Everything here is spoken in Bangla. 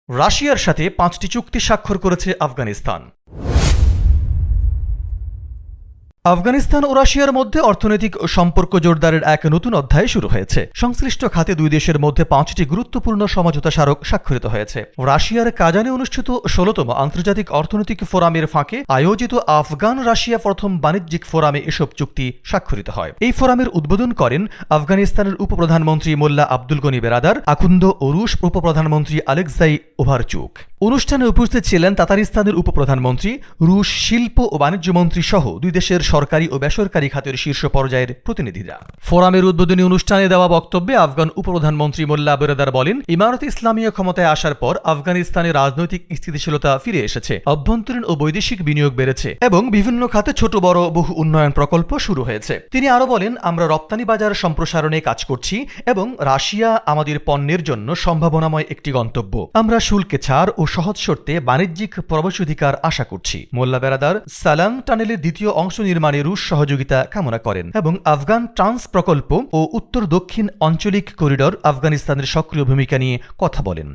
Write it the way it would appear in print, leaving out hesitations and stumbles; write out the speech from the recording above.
রাশিয়ার সাথে ৫টি চুক্তি স্বাক্ষর করেছে আফগানিস্তান। আফগানিস্তান ও রাশিয়ার মধ্যে অর্থনৈতিক সম্পর্ক জোরদারের এক নতুন অধ্যায় শুরু হয়েছে। সংশ্লিষ্ট খাতে দুই দেশের মধ্যে ৫টি গুরুত্বপূর্ণ সমঝোতা স্মারক স্বাক্ষরিত হয়েছে। রাশিয়ার কাজানে অনুষ্ঠিত ১৬তম আন্তর্জাতিক অর্থনৈতিক ফোরামের ফাঁকে আয়োজিত আফগান রাশিয়া প্রথম বাণিজ্যিক ফোরামে এসব চুক্তি স্বাক্ষরিত হয়। এই ফোরামের উদ্বোধন করেন আফগানিস্তানের উপপ্রধানমন্ত্রী মোল্লা আব্দুল গনি বেরাদার, আখুন্দ ও রুশ উপপ্রধানমন্ত্রী আলেক্সাই ওভারচুক। অনুষ্ঠানে উপস্থিত ছিলেন তাতারিস্তানের উপপ্রধানমন্ত্রী, রুশ শিল্প ও বাণিজ্য মন্ত্রী সহ দুই দেশের সরকারি ও বেসরকারি খাতের শীর্ষ পর্যায়ের প্রতিনিধিরা। ফোরামের উদ্বোধনী অনুষ্ঠানে দেওয়া বক্তব্যে আফগান উপপ্রধানমন্ত্রী মোল্লা বেরাদার বলেন, ইমারত ইসলামিয়া ক্ষমতায় আসার পর আফগানিস্তানে রাজনৈতিক স্থিতিশীলতা ফিরে এসেছে, অভ্যন্তরীণ ও বৈদেশিক বিনিয়োগ বেড়েছে এবং বিভিন্ন খাতে ছোট বড় বহু উন্নয়ন প্রকল্প শুরু হয়েছে। তিনি আরো বলেন, আমরা রপ্তানি বাজার সম্প্রসারণে কাজ করছি এবং রাশিয়া আমাদের পণ্যের জন্য সম্ভাবনাময় একটি গন্তব্য। আমরা শুল্কে ছাড় ও সহজ শর্তে বাণিজ্যিক প্রবেশাধিকার আশা করছি। মোল্লা বেরাদার সালাম টানেলের দ্বিতীয় অংশ নির্মাণে রুশ সহযোগিতা কামনা করেন এবং আফগান ট্রান্স প্রকল্প ও উত্তর দক্ষিণ আঞ্চলিক করিডর আফগানিস্তানের সক্রিয় ভূমিকা নিয়ে কথা বলেন।